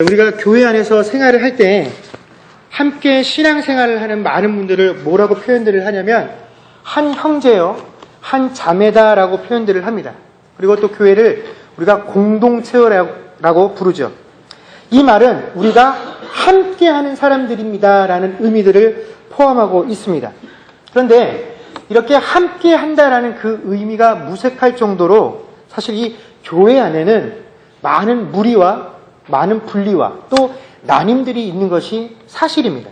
우리가 교회 안에서 생활을 할 때 함께 신앙생활을 하는 많은 분들을 뭐라고 표현들을 하냐면 한 형제요, 한 자매다라고 표현들을 합니다. 그리고 또 교회를 우리가 공동체라고 부르죠. 이 말은 우리가 함께하는 사람들입니다라는 의미들을 포함하고 있습니다. 그런데 이렇게 함께한다라는 그 의미가 무색할 정도로 사실 이 교회 안에는 많은 무리와 많은 분리와 또 나님들이 있는 것이 사실입니다.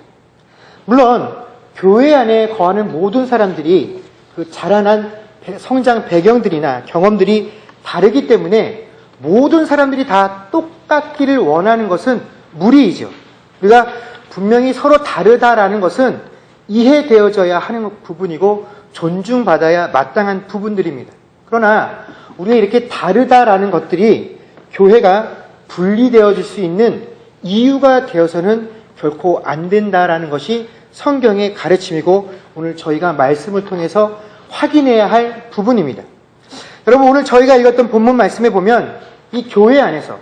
물론 교회 안에 거하는 모든 사람들이 그 자라난 성장 배경들이나 경험들이 다르기 때문에 모든 사람들이 다 똑같기를 원하는 것은 무리이죠. 우리가 분명히 서로 다르다라는 것은 이해되어져야 하는 부분이고 존중받아야 마땅한 부분들입니다. 그러나 우리가 이렇게 다르다라는 것들이 교회가 분리되어질 수 있는 이유가 되어서는 결코 안 된다라는 것이 성경의 가르침이고 오늘 저희가 말씀을 통해서 확인해야 할 부분입니다. 여러분, 오늘 저희가 읽었던 본문 말씀에 보면 이 교회 안에서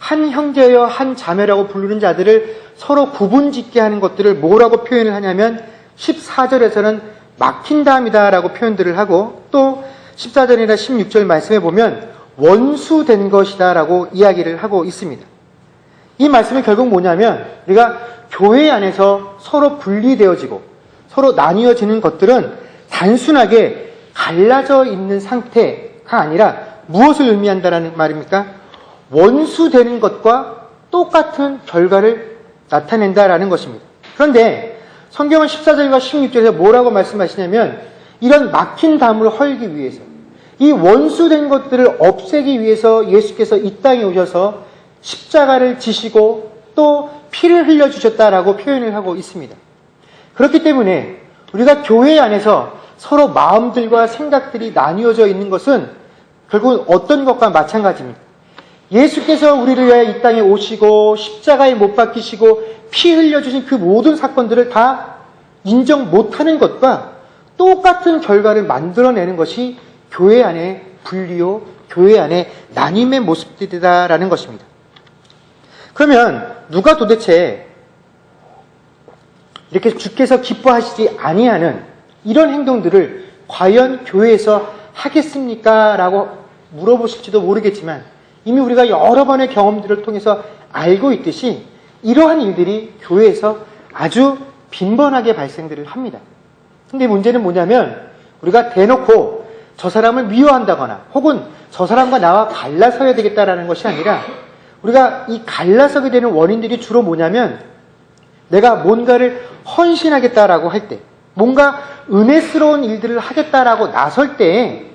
한 형제여 한 자매라고 부르는 자들을 서로 구분짓게 하는 것들을 뭐라고 표현을 하냐면 14절에서는 막힌다함이다라고 표현들을 하고 또 14절이나 16절 말씀에 보면 원수된 것이다라고 이야기를 하고 있습니다. 이 말씀은 결국 뭐냐면 우리가 교회 안에서 서로 분리되어지고 서로 나뉘어지는 것들은 단순하게 갈라져 있는 상태가 아니라 무엇을 의미한다라는 말입니까? 원수되는 것과 똑같은 결과를 나타낸다라는 것입니다. 그런데 성경은 14절과 16절에서 뭐라고 말씀하시냐면 이런 막힌 담을 헐기 위해서 이 원수된 것들을 없애기 위해서 예수께서 이 땅에 오셔서 십자가를 지시고 또 피를 흘려주셨다라고 표현을 하고 있습니다. 그렇기 때문에 우리가 교회 안에서 서로 마음들과 생각들이 나뉘어져 있는 것은 결국 어떤 것과 마찬가지입니다. 예수께서 우리를 위해 이 땅에 오시고 십자가에 못 박히시고 피 흘려주신 그 모든 사건들을 다 인정 못하는 것과 똑같은 결과를 만들어내는 것이 교회 안에 분리요, 교회 안에 나님의 모습들이다라는 것입니다. 그러면 누가 도대체 이렇게 주께서 기뻐하시지 아니하는 이런 행동들을 과연 교회에서 하겠습니까? 라고 물어보실지도 모르겠지만 이미 우리가 여러 번의 경험들을 통해서 알고 있듯이 이러한 일들이 교회에서 아주 빈번하게 발생들을 합니다. 근데 문제는 뭐냐면 우리가 대놓고 저 사람을 미워한다거나 혹은 저 사람과 나와 갈라서야 되겠다라는 것이 아니라 우리가 이 갈라서게 되는 원인들이 주로 뭐냐면 내가 뭔가를 헌신하겠다라고 할 때 뭔가 은혜스러운 일들을 하겠다라고 나설 때에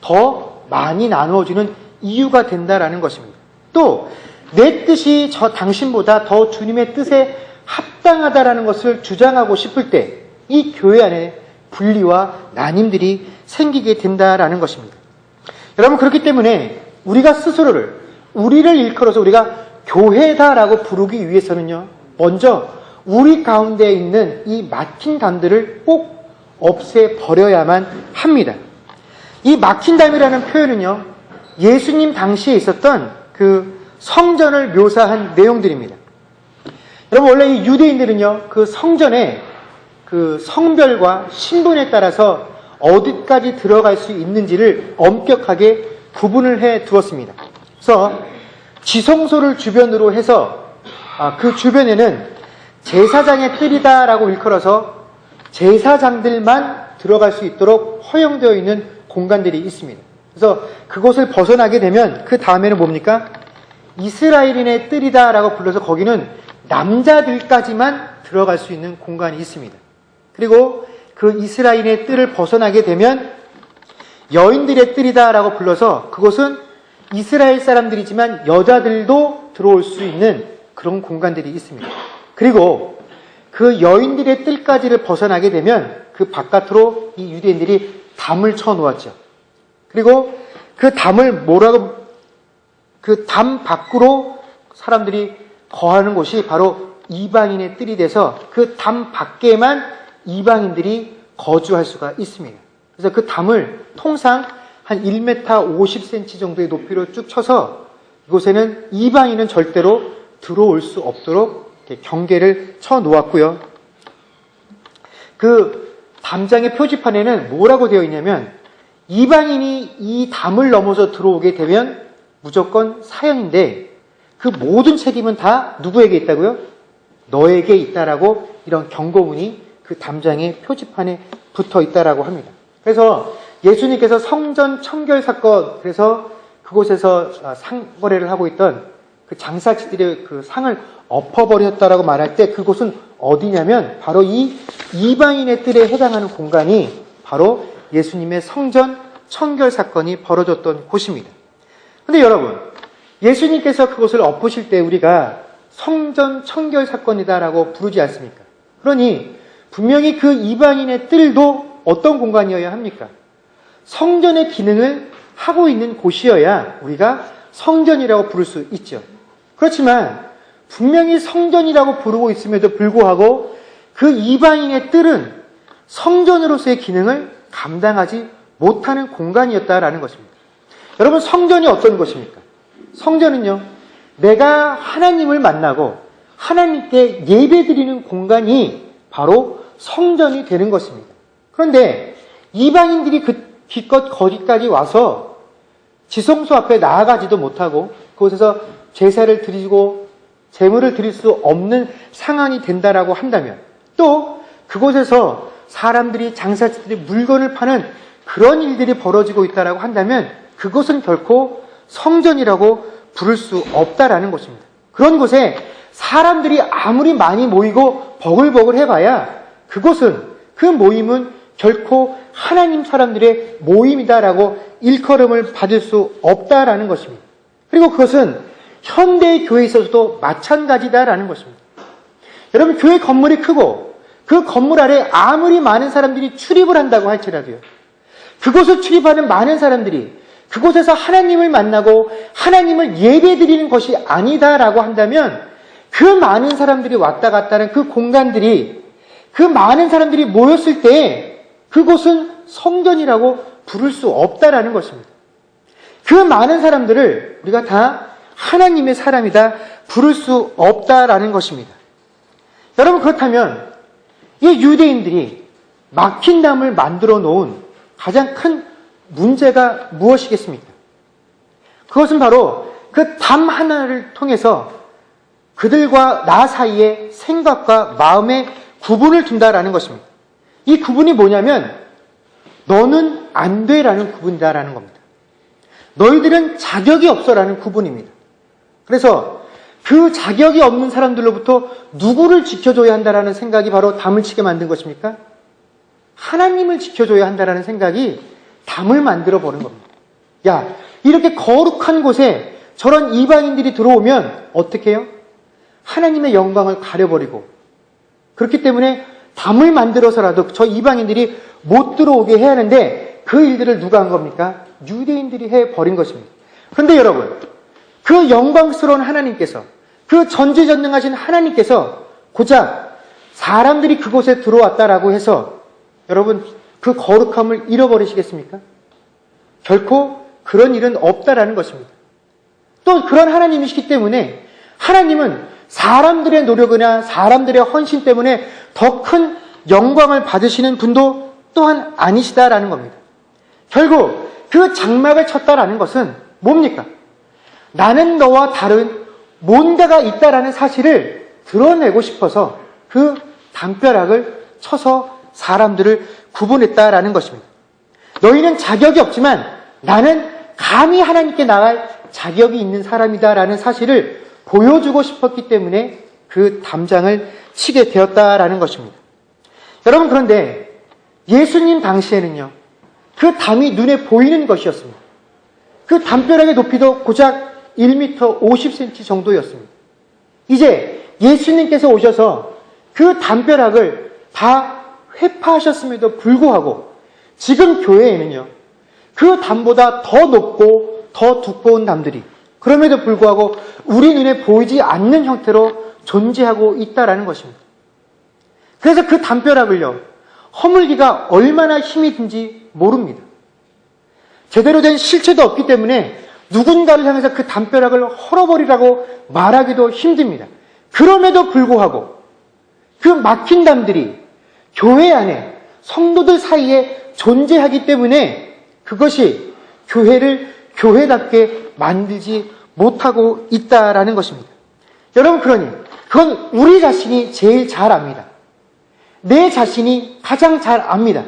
더 많이 나누어지는 이유가 된다라는 것입니다. 또 내 뜻이 저 당신보다 더 주님의 뜻에 합당하다라는 것을 주장하고 싶을 때 이 교회 안에 분리와 나님들이 생기게 된다라는 것입니다. 여러분, 그렇기 때문에 우리가 스스로를 우리를 일컬어서 우리가 교회다라고 부르기 위해서는요, 먼저 우리 가운데 있는 이 막힌 담들을 꼭 없애버려야만 합니다. 이 막힌 담이라는 표현은요, 예수님 당시에 있었던 그 성전을 묘사한 내용들입니다. 여러분, 원래 이 유대인들은요, 그 성전에 그 성별과 신분에 따라서 어디까지 들어갈 수 있는지를 엄격하게 구분을 해 두었습니다. 그래서 지성소를 주변으로 해서 그 주변에는 제사장의 뜰이다라고 일컬어서 제사장들만 들어갈 수 있도록 허용되어 있는 공간들이 있습니다. 그래서 그곳을 벗어나게 되면 그 다음에는 뭡니까? 이스라엘인의 뜰이다라고 불러서 거기는 남자들까지만 들어갈 수 있는 공간이 있습니다. 그리고 그 이스라엘의 뜰을 벗어나게 되면 여인들의 뜰이다라고 불러서 그곳은 이스라엘 사람들이지만 여자들도 들어올 수 있는 그런 공간들이 있습니다. 그리고 그 여인들의 뜰까지를 벗어나게 되면 그 바깥으로 이 유대인들이 담을 쳐놓았죠. 그리고 그 담을 그 담 밖으로 사람들이 거하는 곳이 바로 이방인의 뜰이 돼서 그 담 밖에만 이방인들이 거주할 수가 있습니다. 그래서 그 담을 통상 한 1m 50cm 정도의 높이로 쭉 쳐서 이곳에는 이방인은 절대로 들어올 수 없도록 이렇게 경계를 쳐 놓았고요. 그 담장의 표지판에는 뭐라고 되어 있냐면 이방인이 이 담을 넘어서 들어오게 되면 무조건 사형인데 그 모든 책임은 다 누구에게 있다고요? 너에게 있다라고 이런 경고문이 그 담장의 표지판에 붙어 있다라고 합니다. 그래서 예수님께서 성전 청결 사건, 그래서 그곳에서 상거래를 하고 있던 그 장사치들의 그 상을 엎어버렸다라고 말할 때 그곳은 어디냐면 바로 이 이방인의 뜰에 해당하는 공간이 바로 예수님의 성전 청결 사건이 벌어졌던 곳입니다. 근데 여러분, 예수님께서 그곳을 엎으실 때 우리가 성전 청결 사건이다라고 부르지 않습니까? 그러니 분명히 그 이방인의 뜰도 어떤 공간이어야 합니까? 성전의 기능을 하고 있는 곳이어야 우리가 성전이라고 부를 수 있죠. 그렇지만 분명히 성전이라고 부르고 있음에도 불구하고 그 이방인의 뜰은 성전으로서의 기능을 감당하지 못하는 공간이었다라는 것입니다. 여러분, 성전이 어떤 것입니까? 성전은요, 내가 하나님을 만나고 하나님께 예배드리는 공간이 바로 성전이 되는 것입니다. 그런데 이방인들이 기껏 거기까지 와서 지성소 앞에 나아가지도 못하고 그곳에서 제사를 드리고 제물을 드릴 수 없는 상황이 된다라고 한다면, 또 그곳에서 사람들이 장사치들이 물건을 파는 그런 일들이 벌어지고 있다라고 한다면 그것은 결코 성전이라고 부를 수 없다라는 것입니다. 그런 곳에 사람들이 아무리 많이 모이고 버글버글 해봐야 그곳은, 그 모임은 결코 하나님 사람들의 모임이다라고 일컬음을 받을 수 없다라는 것입니다. 그리고 그것은 현대의 교회에 있어서도 마찬가지다라는 것입니다. 여러분, 교회 건물이 크고 그 건물 아래 아무리 많은 사람들이 출입을 한다고 할지라도요, 그곳을 출입하는 많은 사람들이 그곳에서 하나님을 만나고 하나님을 예배드리는 것이 아니다라고 한다면 그 많은 사람들이 왔다 갔다 하는 그 공간들이, 그 많은 사람들이 모였을 때 그곳은 성전이라고 부를 수 없다라는 것입니다. 그 많은 사람들을 우리가 다 하나님의 사람이다 부를 수 없다라는 것입니다. 여러분, 그렇다면 이 유대인들이 막힌 담을 만들어 놓은 가장 큰 문제가 무엇이겠습니까? 그것은 바로 그 담 하나를 통해서 그들과 나 사이에 생각과 마음의 구분을 둔다라는 것입니다. 이 구분이 뭐냐면 너는 안 돼라는 구분이다라는 겁니다. 너희들은 자격이 없어라는 구분입니다. 그래서 그 자격이 없는 사람들로부터 누구를 지켜줘야 한다라는 생각이 바로 담을 치게 만든 것입니까? 하나님을 지켜줘야 한다라는 생각이 담을 만들어 버린 겁니다. 야, 이렇게 거룩한 곳에 저런 이방인들이 들어오면 어떻게 해요? 하나님의 영광을 가려버리고, 그렇기 때문에 담을 만들어서라도 저 이방인들이 못 들어오게 해야 하는데 그 일들을 누가 한 겁니까? 유대인들이 해버린 것입니다. 그런데 여러분, 그 영광스러운 하나님께서, 그 전지전능하신 하나님께서 고작 사람들이 그곳에 들어왔다라고 해서 여러분 그 거룩함을 잃어버리시겠습니까? 결코 그런 일은 없다라는 것입니다. 또 그런 하나님이시기 때문에 하나님은 사람들의 노력이나 사람들의 헌신 때문에 더 큰 영광을 받으시는 분도 또한 아니시다라는 겁니다. 결국 그 장막을 쳤다라는 것은 뭡니까? 나는 너와 다른 뭔가가 있다라는 사실을 드러내고 싶어서 그 담벼락을 쳐서 사람들을 구분했다라는 것입니다. 너희는 자격이 없지만 나는 감히 하나님께 나갈 자격이 있는 사람이다라는 사실을 보여주고 싶었기 때문에 그 담장을 치게 되었다라는 것입니다. 여러분, 그런데 예수님 당시에는요, 그 담이 눈에 보이는 것이었습니다. 그 담벼락의 높이도 고작 1m 50cm 정도였습니다. 이제 예수님께서 오셔서 그 담벼락을 다 회파하셨음에도 불구하고 지금 교회에는요, 그 담보다 더 높고 더 두꺼운 담들이 그럼에도 불구하고 우리 눈에 보이지 않는 형태로 존재하고 있다라는 것입니다. 그래서 그 담벼락을요, 허물기가 얼마나 힘이 든지 모릅니다. 제대로 된 실체도 없기 때문에 누군가를 향해서 그 담벼락을 헐어버리라고 말하기도 힘듭니다. 그럼에도 불구하고 그 막힌 담들이 교회 안에 성도들 사이에 존재하기 때문에 그것이 교회를 교회답게 만들지 못하고 있다라는 것입니다. 여러분, 그러니 그건 우리 자신이 제일 잘 압니다. 내 자신이 가장 잘 압니다.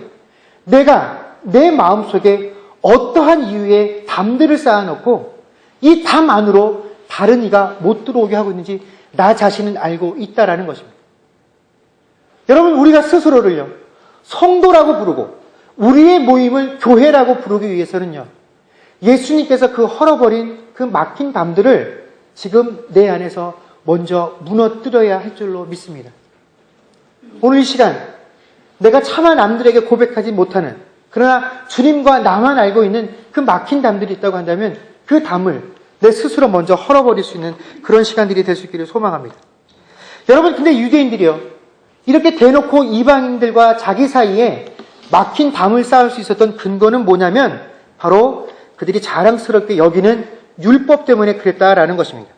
내가 내 마음속에 어떠한 이유의 담들을 쌓아놓고 이 담 안으로 다른 이가 못 들어오게 하고 있는지 나 자신은 알고 있다라는 것입니다. 여러분, 우리가 스스로를요, 성도라고 부르고 우리의 모임을 교회라고 부르기 위해서는요, 예수님께서 그 헐어버린 그 막힌 담들을 지금 내 안에서 먼저 무너뜨려야 할 줄로 믿습니다. 오늘 이 시간 내가 차마 남들에게 고백하지 못하는, 그러나 주님과 나만 알고 있는 그 막힌 담들이 있다고 한다면 그 담을 내 스스로 먼저 헐어버릴 수 있는 그런 시간들이 될 수 있기를 소망합니다. 여러분, 근데 유대인들이요, 이렇게 대놓고 이방인들과 자기 사이에 막힌 담을 쌓을 수 있었던 근거는 뭐냐면 바로 그들이 자랑스럽게 여기는 율법 때문에 그랬다라는 것입니다.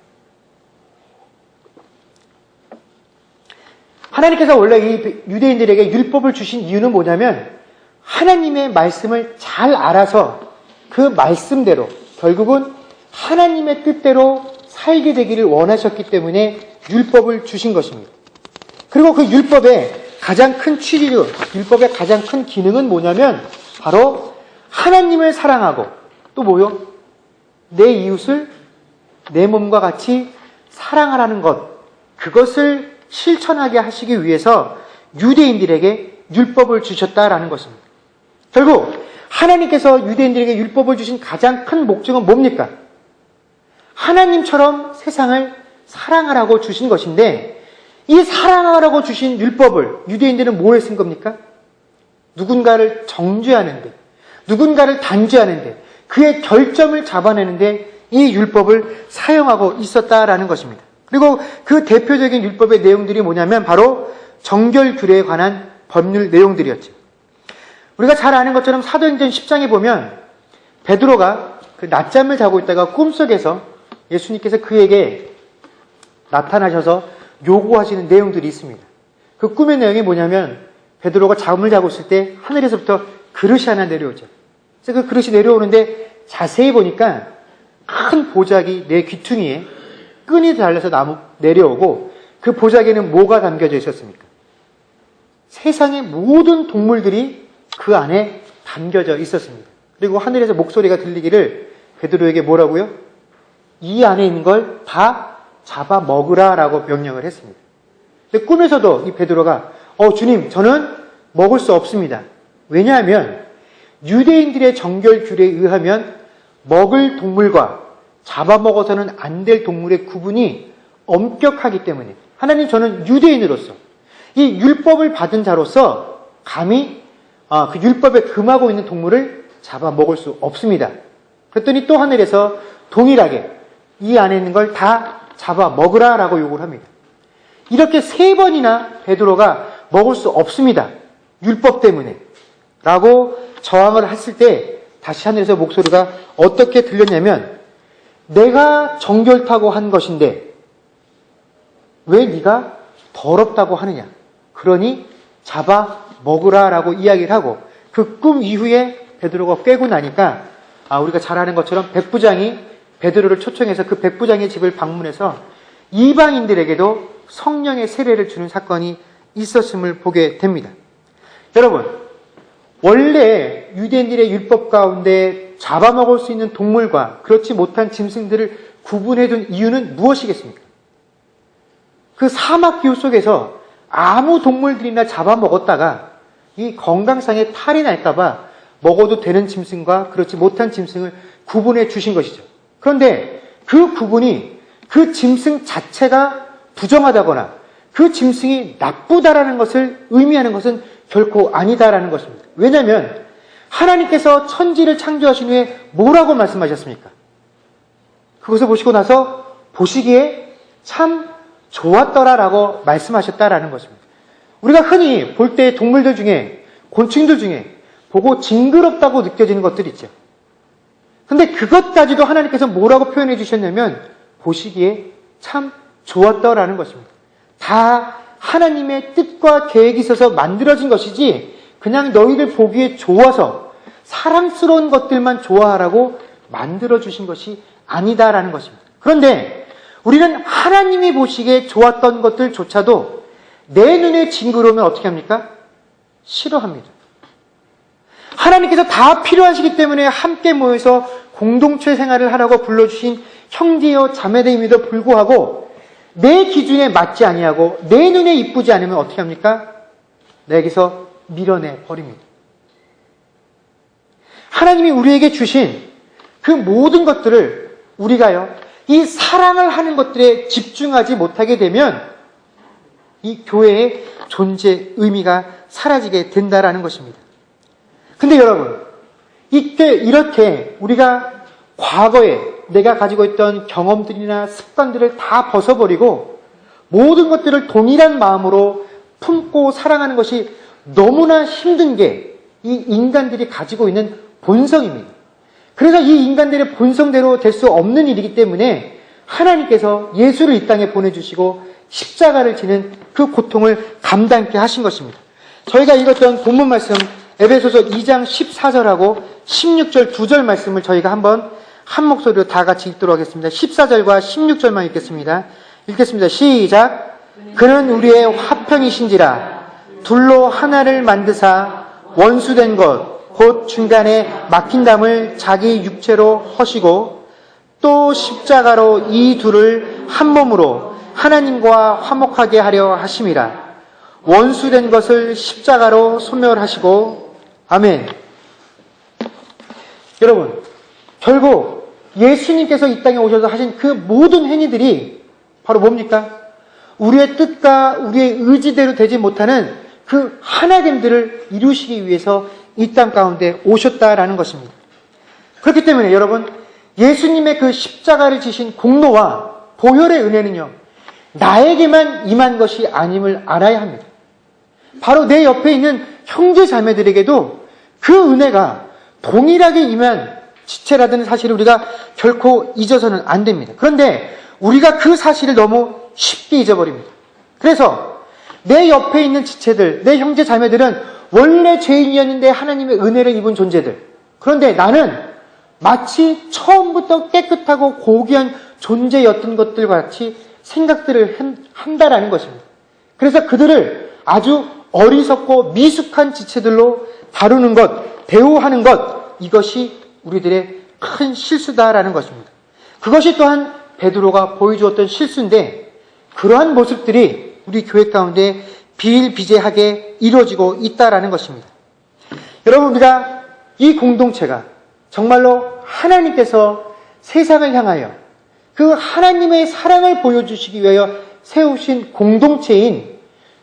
하나님께서 원래 이 유대인들에게 율법을 주신 이유는 뭐냐면 하나님의 말씀을 잘 알아서 그 말씀대로 결국은 하나님의 뜻대로 살게 되기를 원하셨기 때문에 율법을 주신 것입니다. 그리고 그 율법의 가장 큰 취지로, 율법의 가장 큰 기능은 뭐냐면 바로 하나님을 사랑하고 또 뭐요? 내 이웃을 내 몸과 같이 사랑하라는 것, 그것을 실천하게 하시기 위해서 유대인들에게 율법을 주셨다라는 것입니다. 결국 하나님께서 유대인들에게 율법을 주신 가장 큰 목적은 뭡니까? 하나님처럼 세상을 사랑하라고 주신 것인데 이 사랑하라고 주신 율법을 유대인들은 뭐에 쓴 겁니까? 누군가를 정죄하는데, 누군가를 단죄하는데, 그의 결점을 잡아내는데 이 율법을 사용하고 있었다라는 것입니다. 그리고 그 대표적인 율법의 내용들이 뭐냐면 바로 정결규례에 관한 법률 내용들이었죠. 우리가 잘 아는 것처럼 사도행전 10장에 보면 베드로가 그 낮잠을 자고 있다가 꿈속에서 예수님께서 그에게 나타나셔서 요구하시는 내용들이 있습니다. 그 꿈의 내용이 뭐냐면 베드로가 잠을 자고 있을 때 하늘에서부터 그릇이 하나 내려오죠. 그래서 그 그릇이 내려오는데 자세히 보니까 큰 보자기 내 귀퉁이에 끈이 달려서 내려오고 그 보자기에는 뭐가 담겨져 있었습니까? 세상의 모든 동물들이 그 안에 담겨져 있었습니다. 그리고 하늘에서 목소리가 들리기를 베드로에게 뭐라고요? 이 안에 있는 걸 다 잡아 먹으라라고 명령을 했습니다. 근데 꿈에서도 이 베드로가 주님, 저는 먹을 수 없습니다. 왜냐하면 유대인들의 정결 규례에 의하면 먹을 동물과 잡아먹어서는 안 될 동물의 구분이 엄격하기 때문에 하나님, 저는 유대인으로서 이 율법을 받은 자로서 감히 그 율법에 금하고 있는 동물을 잡아먹을 수 없습니다. 그랬더니 또 하늘에서 동일하게 이 안에 있는 걸 다 잡아먹으라라고 요구를 합니다. 이렇게 3번이나 베드로가 먹을 수 없습니다. 율법 때문에 라고 저항을 했을 때 다시 하늘에서 목소리가 어떻게 들렸냐면 내가 정결타고 한 것인데 왜 네가 더럽다고 하느냐, 그러니 잡아 먹으라라고 이야기를 하고 그 꿈 이후에 베드로가 깨고 나니까 우리가 잘 아는 것처럼 백부장이 베드로를 초청해서 그 백부장의 집을 방문해서 이방인들에게도 성령의 세례를 주는 사건이 있었음을 보게 됩니다. 여러분, 원래 유대인들의 율법 가운데 잡아먹을 수 있는 동물과 그렇지 못한 짐승들을 구분해둔 이유는 무엇이겠습니까? 그 사막 기후 속에서 아무 동물들이나 잡아먹었다가 이 건강상에 탈이 날까봐 먹어도 되는 짐승과 그렇지 못한 짐승을 구분해 주신 것이죠. 그런데 그 구분이 그 짐승 자체가 부정하다거나 그 짐승이 나쁘다라는 것을 의미하는 것은 결코 아니다라는 것입니다. 왜냐하면 하나님께서 천지를 창조하신 후에 뭐라고 말씀하셨습니까? 그것을 보시고 나서 보시기에 참 좋았더라라고 말씀하셨다라는 것입니다. 우리가 흔히 볼 때 동물들 중에, 곤충들 중에 보고 징그럽다고 느껴지는 것들이 있죠. 근데 그것까지도 하나님께서 뭐라고 표현해 주셨냐면 보시기에 참 좋았다라는 것입니다. 다 하나님의 뜻과 계획이 있어서 만들어진 것이지 그냥 너희들 보기에 좋아서 사랑스러운 것들만 좋아하라고 만들어주신 것이 아니다라는 것입니다. 그런데 우리는 하나님이 보시기에 좋았던 것들조차도 내 눈에 징그러우면 어떻게 합니까? 싫어합니다. 하나님께서 다 필요하시기 때문에 함께 모여서 공동체 생활을 하라고 불러주신 형제여 자매됨에도 불구하고 내 기준에 맞지 아니하고 내 눈에 이쁘지 않으면 어떻게 합니까? 내게서 밀어내 버립니다. 하나님이 우리에게 주신 그 모든 것들을 우리가요, 이 사랑을 하는 것들에 집중하지 못하게 되면 이 교회의 존재 의미가 사라지게 된다라는 것입니다. 근데 여러분, 이렇게 우리가 과거에 내가 가지고 있던 경험들이나 습관들을 다 벗어버리고 모든 것들을 동일한 마음으로 품고 사랑하는 것이 너무나 힘든 게 이 인간들이 가지고 있는 본성입니다. 그래서 이 인간들의 본성대로 될 수 없는 일이기 때문에 하나님께서 예수를 이 땅에 보내주시고 십자가를 지는 그 고통을 감당케 하신 것입니다. 저희가 읽었던 본문 말씀 에베소서 2장 14절하고 16절 2절 말씀을 저희가 한번 한 목소리로 다 같이 읽도록 하겠습니다. 14절과 16절만 읽겠습니다. 읽겠습니다. 시작. 그는 우리의 화평이신지라 둘로 하나를 만드사 원수된 것 곧 중간에 막힌 담을 자기 육체로 허시고 또 십자가로 이 둘을 한 몸으로 하나님과 화목하게 하려 하심이라. 원수된 것을 십자가로 소멸하시고 아멘. 여러분, 결국 예수님께서 이 땅에 오셔서 하신 그 모든 행위들이 바로 뭡니까? 우리의 뜻과 우리의 의지대로 되지 못하는 그 하나됨들을 이루시기 위해서 이 땅 가운데 오셨다라는 것입니다. 그렇기 때문에 여러분, 예수님의 그 십자가를 지신 공로와 보혈의 은혜는요, 나에게만 임한 것이 아님을 알아야 합니다. 바로 내 옆에 있는 형제 자매들에게도 그 은혜가 동일하게 임한 지체라는 사실을 우리가 결코 잊어서는 안 됩니다. 그런데 우리가 그 사실을 너무 쉽게 잊어버립니다. 그래서 내 옆에 있는 지체들, 내 형제 자매들은 원래 죄인이었는데 하나님의 은혜를 입은 존재들. 그런데 나는 마치 처음부터 깨끗하고 고귀한 존재였던 것들과 같이 생각들을 한다라는 것입니다. 그래서 그들을 아주 어리석고 미숙한 지체들로 다루는 것, 대우하는 것, 이것이 우리들의 큰 실수다라는 것입니다. 그것이 또한 베드로가 보여주었던 실수인데 그러한 모습들이 우리 교회 가운데 비일비재하게 이루어지고 있다라는 것입니다. 여러분, 우리가 이 공동체가 정말로 하나님께서 세상을 향하여 그 하나님의 사랑을 보여주시기 위하여 세우신 공동체인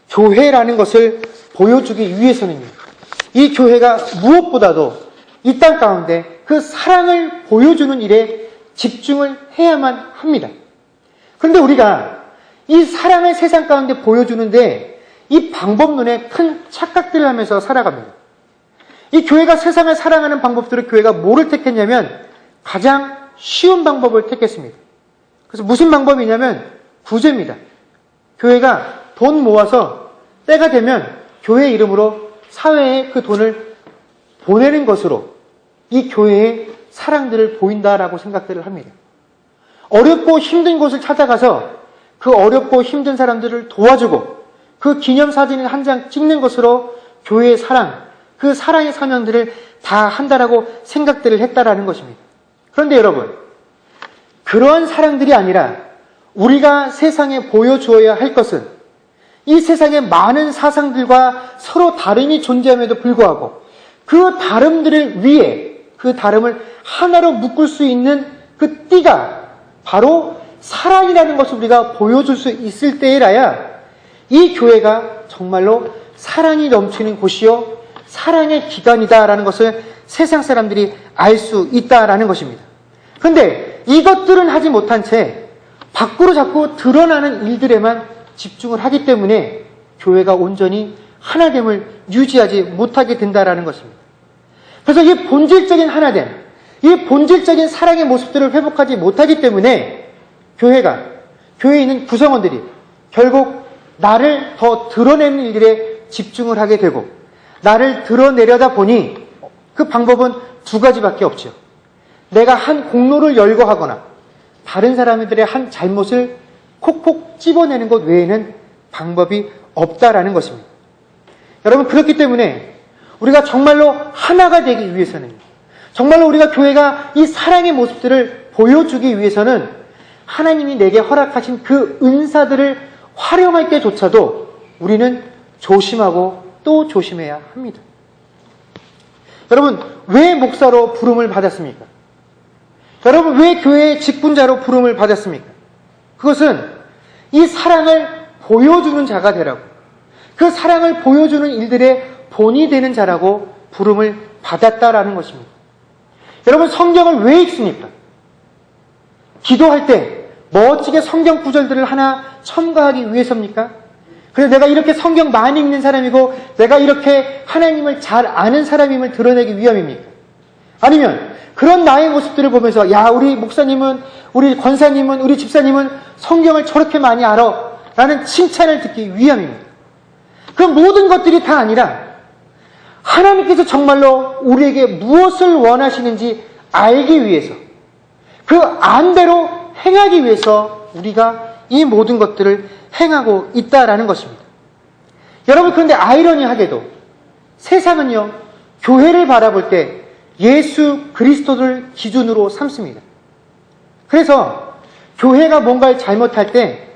교회라는 것을 보여주기 위해서는요, 이 교회가 무엇보다도 이 땅 가운데 그 사랑을 보여주는 일에 집중을 해야만 합니다. 그런데 우리가 이 사랑을 세상 가운데 보여주는데 이 방법론에 큰 착각들을 하면서 살아갑니다. 이 교회가 세상을 사랑하는 방법들을 교회가 뭐를 택했냐면 가장 쉬운 방법을 택했습니다. 그래서 무슨 방법이냐면 구제입니다. 교회가 돈 모아서 때가 되면 교회 이름으로 사회에 그 돈을 보내는 것으로 이 교회의 사랑들을 보인다라고 생각들을 합니다. 어렵고 힘든 곳을 찾아가서 그 어렵고 힘든 사람들을 도와주고 그 기념사진을 한 장 찍는 것으로 교회의 사랑, 그 사랑의 사명들을 다 한다라고 생각들을 했다라는 것입니다. 그런데 여러분, 그러한 사랑들이 아니라 우리가 세상에 보여주어야 할 것은 이 세상의 많은 사상들과 서로 다름이 존재함에도 불구하고 그 다름들을 위해 그 다름을 하나로 묶을 수 있는 그 띠가 바로 사랑이라는 것을 우리가 보여줄 수 있을 때에라야 이 교회가 정말로 사랑이 넘치는 곳이요 사랑의 기관이다라는 것을 세상 사람들이 알 수 있다라는 것입니다. 그런데 이것들은 하지 못한 채 밖으로 자꾸 드러나는 일들에만 집중을 하기 때문에 교회가 온전히 하나됨을 유지하지 못하게 된다라는 것입니다. 그래서 이 본질적인 하나됨, 이 본질적인 사랑의 모습들을 회복하지 못하기 때문에 교회에 있는 구성원들이 결국 나를 더 드러내는 일들에 집중을 하게 되고, 나를 드러내려다 보니 그 방법은 두 가지밖에 없죠. 내가 한 공로를 열거하거나 다른 사람들의 한 잘못을 콕콕 찝어내는 것 외에는 방법이 없다라는 것입니다. 여러분, 그렇기 때문에 우리가 정말로 하나가 되기 위해서는, 정말로 우리가 교회가 이 사랑의 모습들을 보여주기 위해서는 하나님이 내게 허락하신 그 은사들을 활용할 때조차도 우리는 조심하고 또 조심해야 합니다. 여러분, 왜 목사로 부름을 받았습니까? 여러분, 왜 교회의 직분자로 부름을 받았습니까? 그것은 이 사랑을 보여주는 자가 되라고, 그 사랑을 보여주는 일들의 본이 되는 자라고 부름을 받았다라는 것입니다. 여러분, 성경을 왜 읽습니까? 기도할 때 멋지게 성경 구절들을 하나 첨가하기 위해서입니까? 그래서 내가 이렇게 성경 많이 읽는 사람이고 내가 이렇게 하나님을 잘 아는 사람임을 드러내기 위함입니까? 아니면 그런 나의 모습들을 보면서, 야, 우리 목사님은, 우리 권사님은, 우리 집사님은 성경을 저렇게 많이 알아 라는 칭찬을 듣기 위함입니다. 그 모든 것들이 다 아니라 하나님께서 정말로 우리에게 무엇을 원하시는지 알기 위해서, 그 안대로 행하기 위해서 우리가 이 모든 것들을 행하고 있다라는 것입니다. 여러분, 그런데 아이러니하게도 세상은요, 교회를 바라볼 때 예수 그리스도를 기준으로 삼습니다. 그래서 교회가 뭔가를 잘못할 때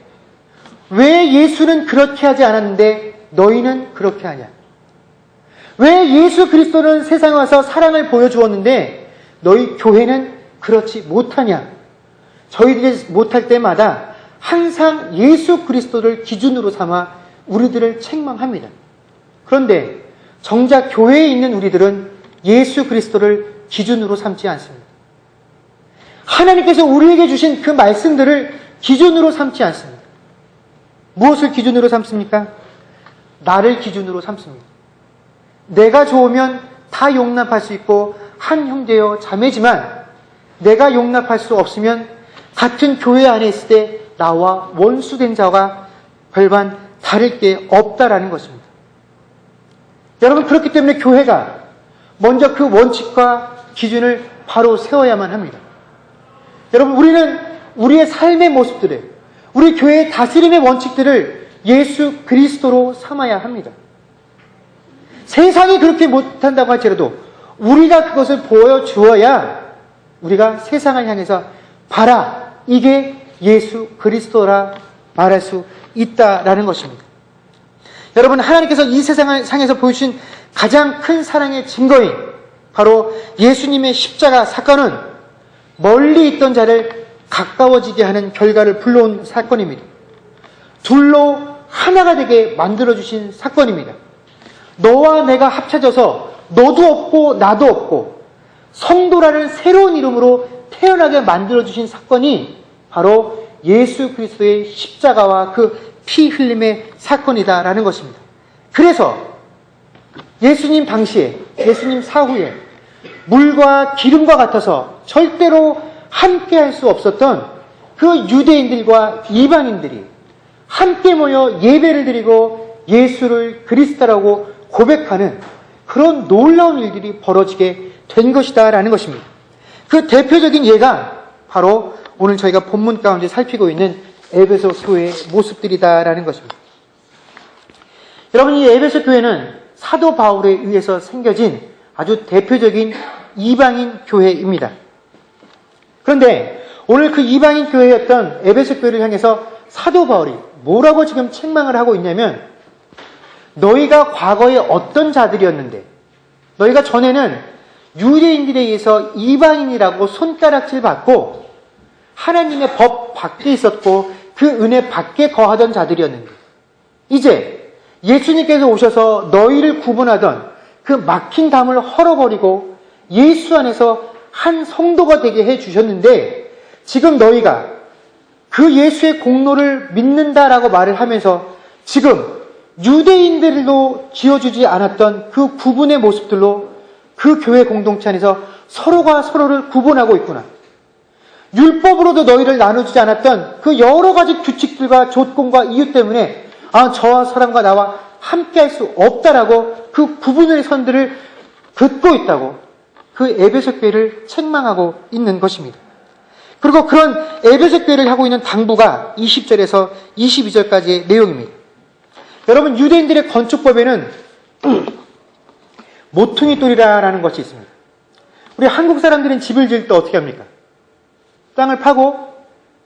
왜 예수는 그렇게 하지 않았는데 너희는 그렇게 하냐? 왜 예수 그리스도는 세상에 와서 사랑을 보여주었는데 너희 교회는 그렇지 못하냐? 저희들이 못할 때마다 항상 예수 그리스도를 기준으로 삼아 우리들을 책망합니다. 그런데 정작 교회에 있는 우리들은 예수 그리스도를 기준으로 삼지 않습니다. 하나님께서 우리에게 주신 그 말씀들을 기준으로 삼지 않습니다. 무엇을 기준으로 삼습니까? 나를 기준으로 삼습니다. 내가 좋으면 다 용납할 수 있고 한 형제여 자매지만 내가 용납할 수 없으면 같은 교회 안에 있을 때 나와 원수된 자와 별반 다를 게 없다라는 것입니다. 여러분, 그렇기 때문에 교회가 먼저 그 원칙과 기준을 바로 세워야만 합니다. 여러분, 우리는 우리의 삶의 모습들을, 우리 교회의 다스림의 원칙들을 예수 그리스도로 삼아야 합니다. 세상이 그렇게 못한다고 할지라도 우리가 그것을 보여주어야 우리가 세상을 향해서 봐라, 이게 예수 그리스도라 말할 수 있다라는 것입니다. 여러분, 하나님께서 이 세상을 상에서 보여주신 가장 큰 사랑의 증거인 바로 예수님의 십자가 사건은 멀리 있던 자를 가까워지게 하는 결과를 불러온 사건입니다. 둘로 하나가 되게 만들어주신 사건입니다. 너와 내가 합쳐져서 너도 없고 나도 없고 성도라는 새로운 이름으로 태어나게 만들어주신 사건이 바로 예수 그리스도의 십자가와 그 피 흘림의 사건이다라는 것입니다. 그래서 예수님 당시에, 예수님 사후에 물과 기름과 같아서 절대로 함께 할 수 없었던 그 유대인들과 이방인들이 함께 모여 예배를 드리고 예수를 그리스도라고 고백하는 그런 놀라운 일들이 벌어지게 된 것이다라는 것입니다. 그 대표적인 예가 바로 오늘 저희가 본문 가운데 살피고 있는 에베소 교회의 모습들이다라는 것입니다. 여러분, 이 에베소 교회는 사도 바울에 의해서 생겨진 아주 대표적인 이방인 교회입니다. 그런데 오늘 그 이방인 교회였던 에베소 교회를 향해서 사도 바울이 뭐라고 지금 책망을 하고 있냐면, 너희가 과거에 어떤 자들이었는데, 너희가 전에는 유대인들에 의해서 이방인이라고 손가락질 받고 하나님의 법 밖에 있었고 그 은혜 밖에 거하던 자들이었는데, 이제 예수님께서 오셔서 너희를 구분하던 그 막힌 담을 헐어버리고 예수 안에서 한 성도가 되게 해주셨는데, 지금 너희가 그 예수의 공로를 믿는다라고 말을 하면서 지금 유대인들로 지어주지 않았던 그 구분의 모습들로 그 교회 공동체 안에서 서로가 서로를 구분하고 있구나. 율법으로도 너희를 나눠주지 않았던 그 여러 가지 규칙들과 조건과 이유 때문에 저와 사람과 나와 함께 할 수 없다라고 그 구분의 선들을 긋고 있다고 그 에베소 교회를 책망하고 있는 것입니다. 그리고 그런 에베소 교회를 하고 있는 당부가 20절에서 22절까지의 내용입니다. 여러분, 유대인들의 건축법에는 모퉁이 돌이라는 것이 있습니다. 우리 한국 사람들은 집을 지을 때 어떻게 합니까? 땅을 파고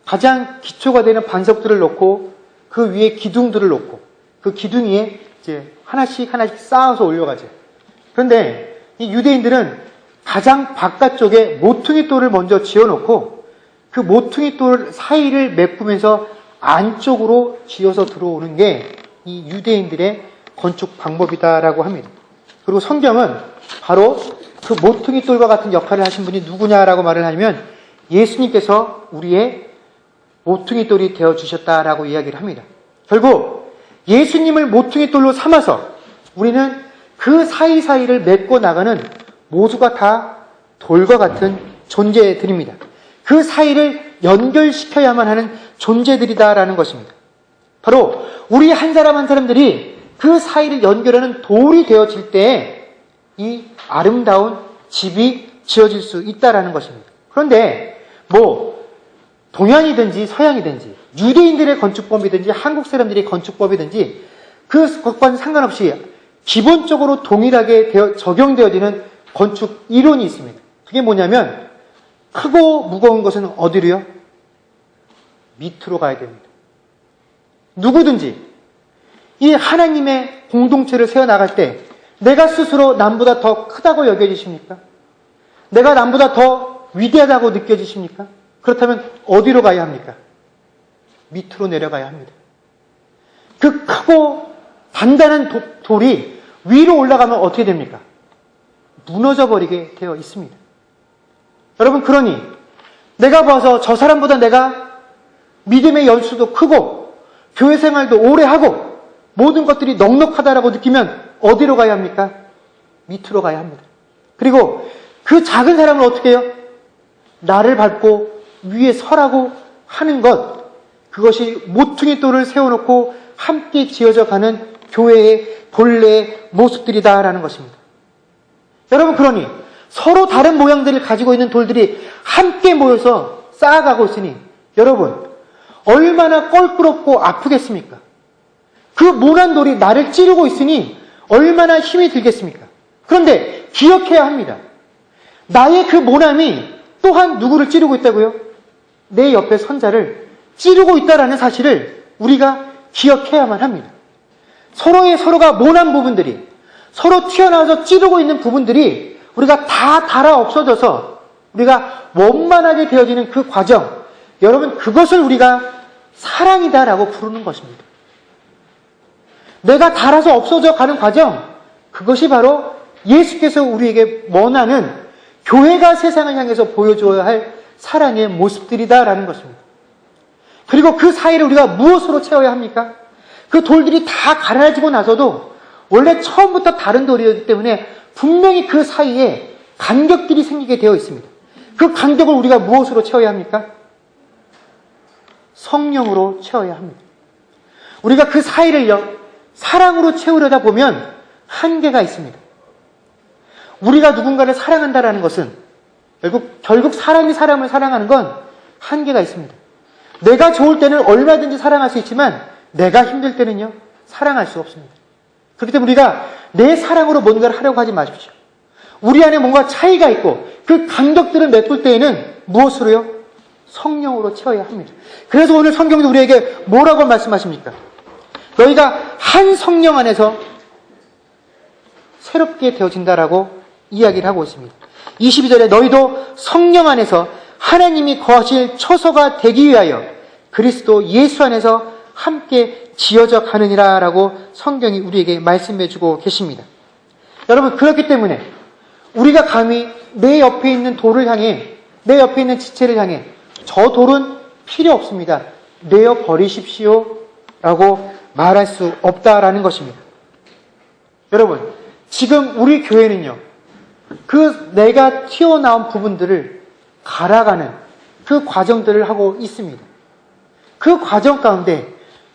가장 기초가 되는 반석들을 놓고 그 위에 기둥들을 놓고 그 기둥 위에 이제 하나씩 쌓아서 올려가죠. 그런데 이 유대인들은 가장 바깥쪽에 모퉁이 돌을 먼저 지어놓고 그 모퉁이 돌 사이를 메꾸면서 안쪽으로 지어서 들어오는 게 이 유대인들의 건축 방법이다라고 합니다. 그리고 성경은 바로 그 모퉁이 돌과 같은 역할을 하신 분이 누구냐라고 말을 하면 예수님께서 우리의 모퉁이 돌이 되어주셨다라고 이야기를 합니다. 결국 예수님을 모퉁이 돌로 삼아서 우리는 그 사이사이를 맺고 나가는 모두가 다 돌과 같은 존재들입니다. 그 사이를 연결시켜야만 하는 존재들이다라는 것입니다. 바로 우리 한 사람 한 사람들이 그 사이를 연결하는 돌이 되어질 때 이 아름다운 집이 지어질 수 있다라는 것입니다. 그런데 동양이든지 서양이든지 유대인들의 건축법이든지 한국 사람들의 건축법이든지 그것과는 상관없이 기본적으로 동일하게 적용되어지는 건축 이론이 있습니다. 그게 뭐냐면 크고 무거운 것은 어디로요? 밑으로 가야 됩니다. 누구든지 이 하나님의 공동체를 세워나갈 때 내가 스스로 남보다 더 크다고 여겨지십니까? 내가 남보다 더 위대하다고 느껴지십니까? 그렇다면 어디로 가야 합니까? 밑으로 내려가야 합니다. 그 크고 단단한 돌이 위로 올라가면 어떻게 됩니까? 무너져 버리게 되어 있습니다. 여러분, 그러니 내가 봐서 저 사람보다 내가 믿음의 연수도 크고 교회 생활도 오래 하고 모든 것들이 넉넉하다라고 느끼면 어디로 가야 합니까? 밑으로 가야 합니다. 그리고 그 작은 사람을 어떻게 해요? 나를 밟고 위에 서라고 하는 것, 그것이 모퉁이 돌을 세워놓고 함께 지어져 가는 교회의 본래의 모습들이다라는 것입니다. 여러분, 그러니 서로 다른 모양들을 가지고 있는 돌들이 함께 모여서 쌓아가고 있으니 여러분, 얼마나 껄끄럽고 아프겠습니까? 그 모난 돌이 나를 찌르고 있으니 얼마나 힘이 들겠습니까? 그런데 기억해야 합니다. 나의 그 모남이 또한 누구를 찌르고 있다고요? 내 옆에 선자를 찌르고 있다라는 사실을 우리가 기억해야만 합니다. 서로가 모난 부분들이, 서로 튀어나와서 찌르고 있는 부분들이 우리가 다 닳아 없어져서 우리가 원만하게 되어지는 그 과정, 여러분, 그것을 우리가 사랑이다라고 부르는 것입니다. 내가 닳아서 없어져 가는 과정, 그것이 바로 예수께서 우리에게 원하는 교회가 세상을 향해서 보여줘야 할 사랑의 모습들이다라는 것입니다. 그리고 그 사이를 우리가 무엇으로 채워야 합니까? 그 돌들이 다 갈라지고 나서도 원래 처음부터 다른 돌이었기 때문에 분명히 그 사이에 간격들이 생기게 되어 있습니다. 그 간격을 우리가 무엇으로 채워야 합니까? 성령으로 채워야 합니다. 우리가 그 사이를요, 사랑으로 채우려다 보면 한계가 있습니다. 우리가 누군가를 사랑한다라는 것은 결국 사람이 사람을 사랑하는 건 한계가 있습니다. 내가 좋을 때는 얼마든지 사랑할 수 있지만 내가 힘들 때는요, 사랑할 수 없습니다. 그렇기 때문에 우리가 내 사랑으로 뭔가를 하려고 하지 마십시오. 우리 안에 뭔가 차이가 있고 그 간격들을 메꿀 때에는 무엇으로요? 성령으로 채워야 합니다. 그래서 오늘 성경도 우리에게 뭐라고 말씀하십니까? 너희가 한 성령 안에서 새롭게 되어진다라고 이야기를 하고 있습니다. 22절에 너희도 성령 안에서 하나님이 거하실 처소가 되기 위하여 그리스도 예수 안에서 함께 지어져 가느니라 라고 성경이 우리에게 말씀해 주고 계십니다. 여러분, 그렇기 때문에 우리가 감히 내 옆에 있는 돌을 향해, 내 옆에 있는 지체를 향해 저 돌은 필요 없습니다, 내어 버리십시오 라고 말할 수 없다라는 것입니다. 여러분, 지금 우리 교회는요, 그 내가 튀어나온 부분들을 갈아가는 그 과정들을 하고 있습니다. 그 과정 가운데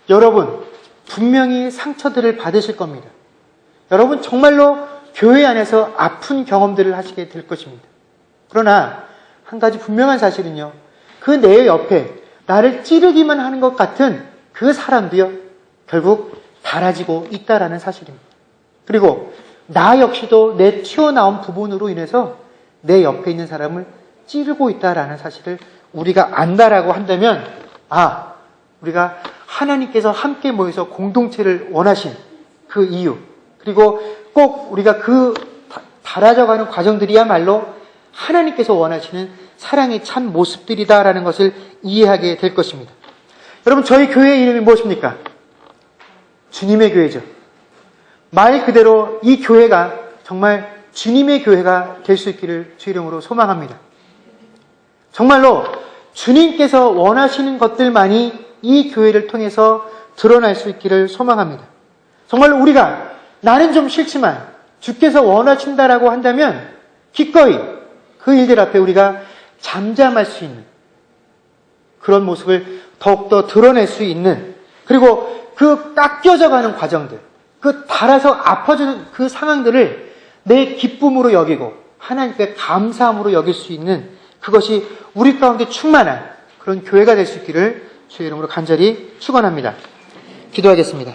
여러분 분명히 상처들을 받으실 겁니다. 여러분 정말로 교회 안에서 아픈 경험들을 하시게 될 것입니다. 그러나 한 가지 분명한 사실은요. 그 내 옆에 나를 찌르기만 하는 것 같은 그 사람도요. 결국 달아지고 있다라는 사실입니다. 그리고 나 역시도 내 튀어나온 부분으로 인해서 내 옆에 있는 사람을 찌르고 있다라는 사실을 우리가 안다라고 한다면 우리가 하나님께서 함께 모여서 공동체를 원하신 그 이유, 그리고 꼭 우리가 그 달아져가는 과정들이야말로 하나님께서 원하시는 사랑의 참 모습들이다라는 것을 이해하게 될 것입니다. 여러분, 저희 교회의 이름이 무엇입니까? 주님의 교회죠. 말 그대로 이 교회가 정말 주님의 교회가 될 수 있기를 주 이름으로 소망합니다. 정말로 주님께서 원하시는 것들만이 이 교회를 통해서 드러날 수 있기를 소망합니다. 정말로 우리가 나는 좀 싫지만 주께서 원하신다라고 한다면 기꺼이 그 일들 앞에 우리가 잠잠할 수 있는 그런 모습을 더욱더 드러낼 수 있는, 그리고 그 깎여져가는 과정들, 그 달아서 아파지는 그 상황들을 내 기쁨으로 여기고 하나님께 감사함으로 여길 수 있는 그것이 우리 가운데 충만한 그런 교회가 될 수 있기를 주의 이름으로 간절히 축원합니다. 기도하겠습니다.